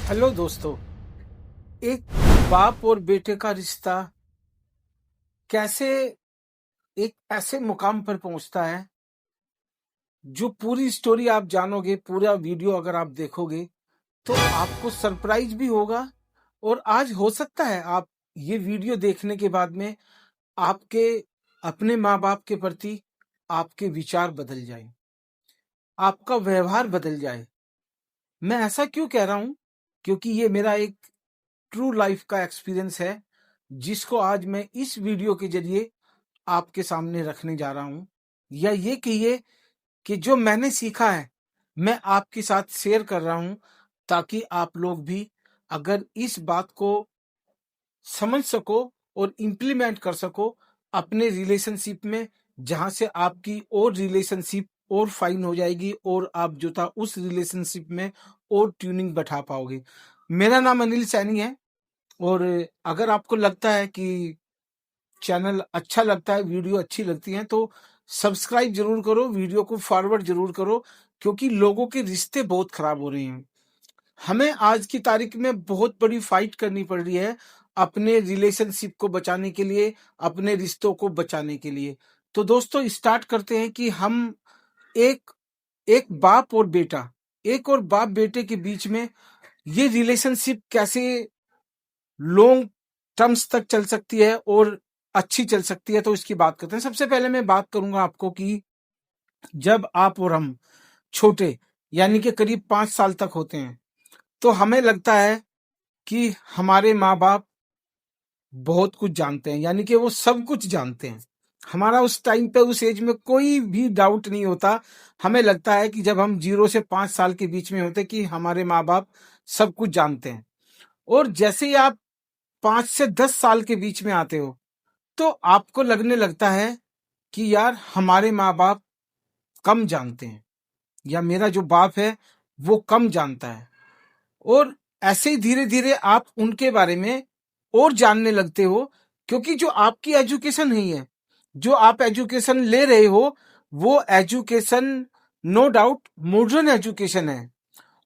Hello दोस्तों। एक बाप और बेटे का रिश्ता कैसे एक ऐसे मुकाम पर पहुंचता है, जो पूरी स्टोरी आप जानोगे, पूरा वीडियो अगर आप देखोगे तो आपको सरप्राइज भी होगा। और आज हो सकता है आप ये वीडियो देखने के बाद में आपके अपने माँ बाप के प्रति आपके विचार बदल जाए, आपका व्यवहार बदल जाए। मैं ऐसा क्यों कह रहा हूं? क्योंकि ये मेरा एक ट्रू लाइफ का एक्सपीरियंस है, जिसको आज मैं इस वीडियो के जरिए आपके सामने रखने जा रहा हूं। या ये कहिए कि जो मैंने सीखा है मैं आपके साथ शेयर कर रहा हूं, ताकि आप लोग भी अगर इस बात को समझ सको और इम्प्लीमेंट कर सको अपने रिलेशनशिप में, जहां से आपकी और रिलेशनशिप और फाइन हो जाएगी और आप जो था उस रिलेशनशिप में और ट्यूनिंग बैठा पाओगे। मेरा नाम अनिल सैनी है। और अगर आपको लगता है कि चैनल अच्छा लगता है, वीडियो अच्छी लगती है, तो सब्सक्राइब जरूर करो, वीडियो को फॉरवर्ड जरूर करो। क्योंकि लोगों के रिश्ते बहुत खराब हो रहे हैं। हमें आज की तारीख में बहुत बड़ी फाइट करनी पड़ रही है अपने रिलेशनशिप को बचाने के लिए, अपने रिश्तों को बचाने के लिए। तो दोस्तों स्टार्ट करते हैं कि हम एक एक बाप और बेटा, एक और बाप बेटे के बीच में ये रिलेशनशिप कैसे लॉन्ग टर्म्स तक चल सकती है और अच्छी चल सकती है, तो इसकी बात करते हैं। सबसे पहले मैं बात करूंगा आपको कि जब आप और हम छोटे, यानी कि करीब 5 साल तक होते हैं, तो हमें लगता है कि हमारे माँ बाप बहुत कुछ जानते हैं, यानी कि वो सब कुछ जानते हैं। हमारा उस टाइम पे, उस एज में कोई भी डाउट नहीं होता। हमें लगता है कि जब हम 0 से 5 साल के बीच में होते कि हमारे माँ बाप सब कुछ जानते हैं। और जैसे ही आप 5 से 10 साल के बीच में आते हो, तो आपको लगने लगता है कि यार हमारे माँ बाप कम जानते हैं, या मेरा जो बाप है वो कम जानता है। और ऐसे ही धीरे धीरे आप उनके बारे में और जानने लगते हो, क्योंकि जो आपकी एजुकेशन नहीं है, जो आप एजुकेशन ले रहे हो, वो education no doubt modern education है।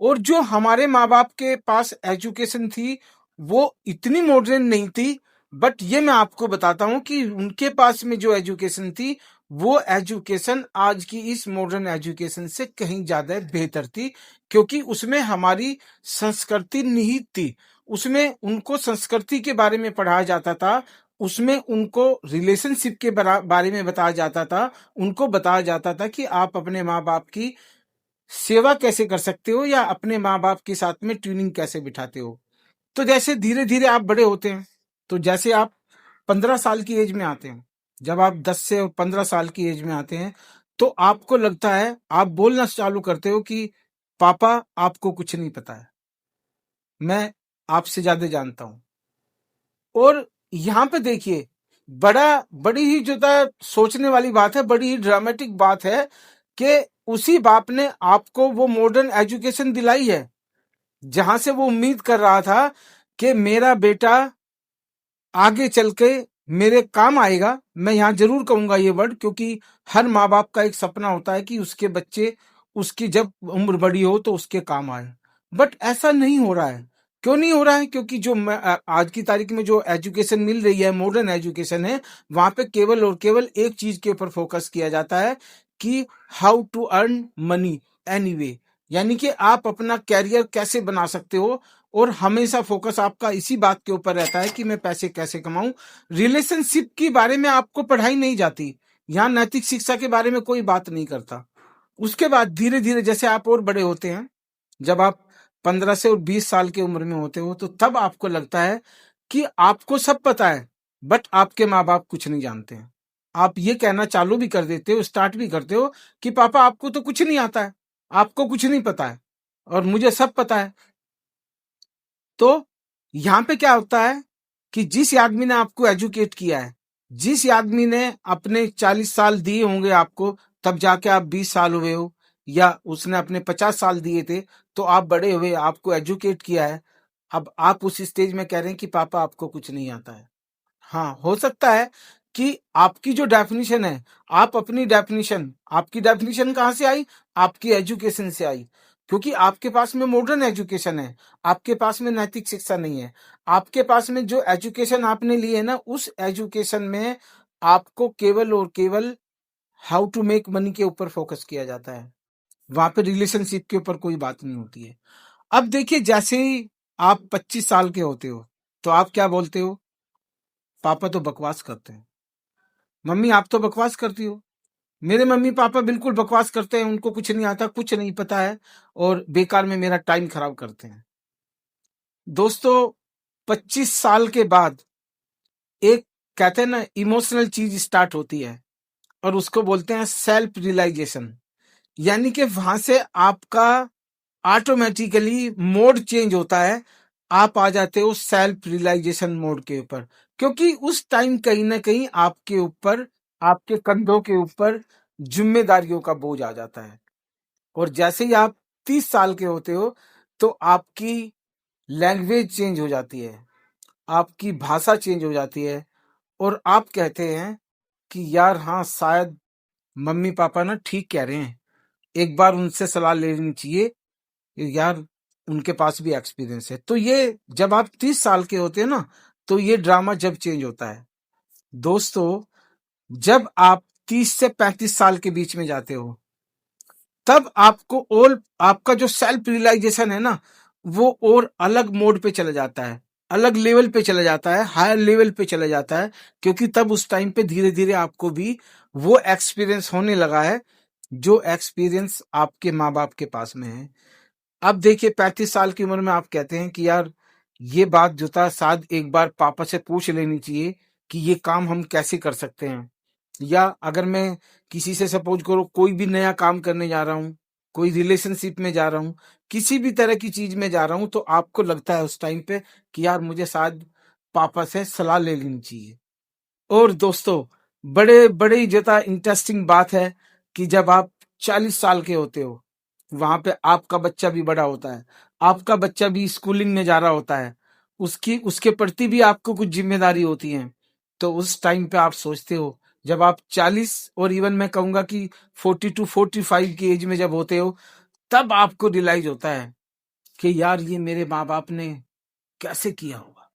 और जो हमारे माँ बाप के पास एजुकेशन थी, वो इतनी मॉडर्न नहीं थी। बट ये मैं आपको बताता हूँ कि उनके पास में जो एजुकेशन थी, वो एजुकेशन आज की इस मॉडर्न एजुकेशन से कहीं ज्यादा बेहतर थी। क्योंकि उसमें हमारी संस्कृति निहित थी, उसमें उनको संस्कृति के बारे में पढ़ाया जाता था, उसमें उनको रिलेशनशिप के बारे में बताया जाता था, उनको बताया जाता था कि आप अपने माँ बाप की सेवा कैसे कर सकते हो, या अपने माँ बाप के साथ में ट्यूनिंग कैसे बिठाते हो। तो जैसे धीरे धीरे आप बड़े होते हैं, तो जैसे आप 15 साल की एज में आते हैं, जब आप 10 से 15 साल की एज में आते हैं, तो आपको लगता है, आप बोलना चालू करते हो कि पापा आपको कुछ नहीं पता है, मैं आपसे ज्यादा जानता हूं। और यहाँ पे देखिए, बड़ी ही जो था सोचने वाली बात है, बड़ी ही ड्रामेटिक बात है कि उसी बाप ने आपको वो मॉडर्न एजुकेशन दिलाई है, जहां से वो उम्मीद कर रहा था कि मेरा बेटा आगे चल के मेरे काम आएगा। मैं यहां जरूर कहूंगा ये वर्ड, क्योंकि हर माँ बाप का एक सपना होता है कि उसके बच्चे, उसकी जब उम्र बड़ी हो तो उसके काम आए। बट ऐसा नहीं हो रहा है। क्यों नहीं हो रहा है? क्योंकि जो आज की तारीख में जो एजुकेशन मिल रही है, मॉडर्न एजुकेशन है, वहां पे केवल और केवल एक चीज के ऊपर फोकस किया जाता है कि how to earn money anyway, यानी कि आप अपना कैरियर कैसे बना सकते हो। और हमेशा फोकस आपका इसी बात के ऊपर रहता है कि मैं पैसे कैसे कमाऊं। रिलेशनशिप के बारे में आपको पढ़ाई नहीं जाती, यहाँ नैतिक शिक्षा के बारे में कोई बात नहीं करता। उसके बाद धीरे धीरे जैसे आप और बड़े होते हैं, जब आप 15 से 20 साल की उम्र में होते हो, तो तब आपको लगता है कि आपको सब पता है, बट आपके माँ बाप कुछ नहीं जानते हैं। आप ये कहना चालू भी कर देते हो, स्टार्ट भी करते हो कि पापा आपको तो कुछ नहीं आता है, आपको कुछ नहीं पता है, और मुझे सब पता है। तो यहाँ पे क्या होता है कि जिस आदमी ने आपको एजुकेट किया है, जिस आदमी ने अपने 40 साल दिए होंगे आपको, तब जाके आप 20 साल हुए हो, या उसने अपने 50 साल दिए थे तो आप बड़े हुए, आपको एजुकेट किया है। अब आप उस स्टेज में कह रहे हैं कि पापा आपको कुछ नहीं आता है। हाँ, हो सकता है कि आपकी जो डेफिनेशन है, आप अपनी डेफिनेशन, आपकी डेफिनेशन कहाँ से आई? आपकी एजुकेशन से आई। क्योंकि आपके पास में मॉडर्न एजुकेशन है, आपके पास में नैतिक शिक्षा नहीं है। आपके पास में जो एजुकेशन आपने ली है ना, उस एजुकेशन में आपको केवल और केवल हाउ टू मेक मनी के ऊपर फोकस किया जाता है। वहां पे रिलेशनशिप के ऊपर कोई बात नहीं होती है। अब देखिए, जैसे ही आप 25 साल के होते हो तो आप क्या बोलते हो? पापा तो बकवास करते हैं, मम्मी आप तो बकवास करती हो। मेरे मम्मी पापा बिल्कुल बकवास करते हैं, उनको कुछ नहीं आता, कुछ नहीं पता है, और बेकार में मेरा टाइम खराब करते हैं। दोस्तों, 25 साल के बाद एक, कहते हैं ना, इमोशनल चीज स्टार्ट होती है, और उसको बोलते हैं सेल्फ रियलाइजेशन। यानी कि वहां से आपका ऑटोमेटिकली मोड चेंज होता है, आप आ जाते हो सेल्फ रियलाइजेशन मोड के ऊपर। क्योंकि उस टाइम कहीं ना कहीं आपके ऊपर, आपके कंधों के ऊपर जिम्मेदारियों का बोझ आ जाता है। और जैसे ही आप 30 साल के होते हो तो आपकी लैंग्वेज चेंज हो जाती है, आपकी भाषा चेंज हो जाती है, और आप कहते हैं कि यार हाँ, शायद मम्मी पापा ना ठीक कह रहे हैं, एक बार उनसे सलाह लेनी चाहिए, यार उनके पास भी एक्सपीरियंस है। तो ये जब आप 30 साल के होते हैं ना, तो ये ड्रामा जब चेंज होता है। दोस्तों, जब आप 30 से 35 साल के बीच में जाते हो, तब आपको और आपका जो सेल्फ रियलाइजेशन है ना, वो और अलग मोड पे चला जाता है, अलग लेवल पे चला जाता है, हायर लेवल पे चला जाता है। क्योंकि तब उस टाइम पे धीरे धीरे आपको भी वो एक्सपीरियंस होने लगा है, जो एक्सपीरियंस आपके माँ बाप के पास में है। अब देखिए, 35 साल की उम्र में आप कहते हैं कि यार ये बात जो था, शायद एक बार पापा से पूछ लेनी चाहिए कि ये काम हम कैसे कर सकते हैं। या अगर मैं किसी से सपोज करो कोई भी नया काम करने जा रहा हूँ, कोई रिलेशनशिप में जा रहा हूँ, किसी भी तरह की चीज में जा रहा हूँ, तो आपको लगता है उस टाइम पे कि यार मुझे शायद पापा से सलाह ले लेनी चाहिए। और दोस्तों, बड़े बड़े ज्यादा इंटरेस्टिंग बात है कि जब आप 40 साल के होते हो, वहां पे आपका बच्चा भी बड़ा होता है, आपका बच्चा भी स्कूलिंग में जा रहा होता है, उसकी उसके प्रति भी आपको कुछ जिम्मेदारी होती है। तो उस टाइम पे आप सोचते हो, जब आप 40, और इवन मैं कहूंगा कि 40 to 45 की एज में जब होते हो, तब आपको रियलाइज होता है कि यार ये मेरे माँ बाप ने कैसे किया होगा।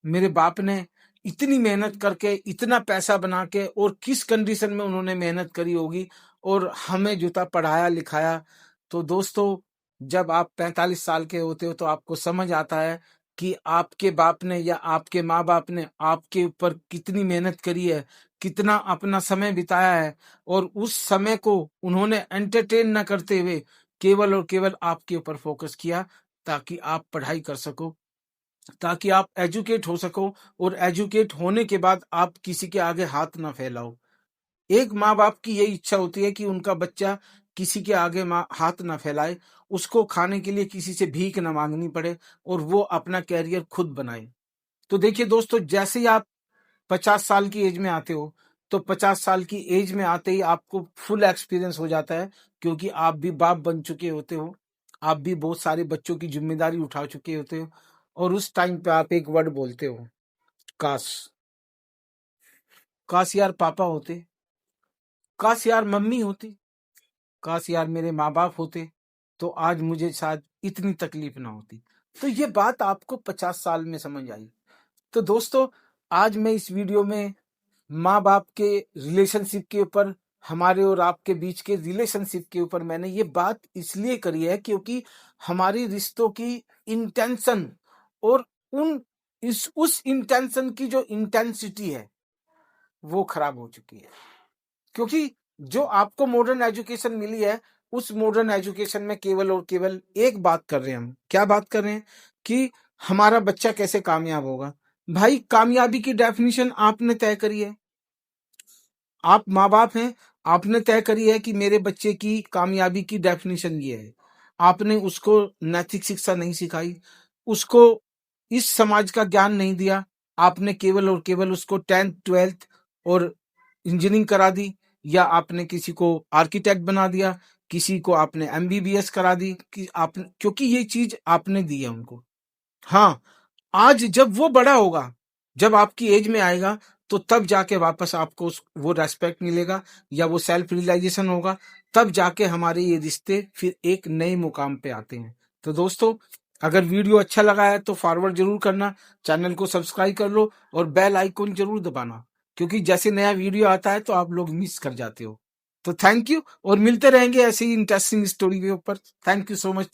मेरे बाप ने इतनी मेहनत करके, इतना पैसा बना के, और किस कंडीशन में उन्होंने मेहनत करी होगी, और हमें जूता पढ़ाया लिखाया। तो दोस्तों, जब आप 45 साल के होते हो तो आपको समझ आता है कि आपके बाप ने या आपके माँ बाप ने आपके ऊपर कितनी मेहनत करी है, कितना अपना समय बिताया है, और उस समय को उन्होंने एंटरटेन न करते हुए केवल और केवल आपके ऊपर फोकस किया, ताकि आप पढ़ाई कर सको, ताकि आप एजुकेट हो सको, और एजुकेट होने के बाद आप किसी के आगे हाथ ना फैलाओ। एक माँ बाप की यही इच्छा होती है कि उनका बच्चा किसी के आगे हाथ ना फैलाए, उसको खाने के लिए किसी से भीख ना मांगनी पड़े, और वो अपना कैरियर खुद बनाए। तो देखिए दोस्तों, जैसे ही आप 50 साल की एज में आते हो, तो 50 साल की एज में आते ही आपको फुल एक्सपीरियंस हो जाता है, क्योंकि आप भी बाप बन चुके होते हो, आप भी बहुत सारे बच्चों की जिम्मेदारी उठा चुके होते हो। और उस टाइम पे आप एक वर्ड बोलते हो, काश, काश यार पापा होते, काश यार मम्मी होती, काश यार मेरे माँ बाप होते, तो आज मुझे शायद इतनी तकलीफ ना होती। तो ये बात आपको 50 साल में समझ आई। तो दोस्तों, आज मैं इस वीडियो में माँ बाप के रिलेशनशिप के ऊपर, हमारे और आपके बीच के रिलेशनशिप के ऊपर मैंने ये बात इसलिए करी है, क्योंकि हमारी रिश्तों की इंटेंशन, और उन इस उस इंटेंशन की जो इंटेंसिटी है, वो खराब हो चुकी है। क्योंकि जो आपको मॉडर्न एजुकेशन मिली है, उस मॉडर्न एजुकेशन में केवल और केवल एक बात कर रहे हैं हम, क्या बात कर रहे हैं? कि हमारा बच्चा कैसे कामयाब होगा। भाई, कामयाबी की डेफिनेशन आपने तय करी है, आप माँ बाप हैं, आपने तय करी है कि मेरे बच्चे की कामयाबी की डेफिनेशन ये है। आपने उसको नैतिक शिक्षा नहीं सिखाई, उसको इस समाज का ज्ञान नहीं दिया, आपने केवल और केवल उसको 10th 12th और इंजीनियरिंग करा दी, या आपने किसी को आर्किटेक्ट बना दिया, किसी को आपने एमबीबीएस करा दी, कि आपने, क्योंकि ये चीज आपने दी है उनको। हाँ, आज जब वो बड़ा होगा, जब आपकी एज में आएगा, तो तब जाके वापस आपको वो रेस्पेक्ट मिलेगा, या वो सेल्फ रियलाइजेशन होगा, तब जाके हमारे ये रिश्ते फिर एक नए मुकाम पे आते हैं। तो दोस्तों, अगर वीडियो अच्छा लगा है तो फॉरवर्ड जरूर करना, चैनल को सब्सक्राइब कर लो और बेल आइकन जरूर दबाना, क्योंकि जैसे नया वीडियो आता है तो आप लोग मिस कर जाते हो। तो थैंक यू, और मिलते रहेंगे ऐसे ही इंटरेस्टिंग स्टोरी के ऊपर। Thank you so much.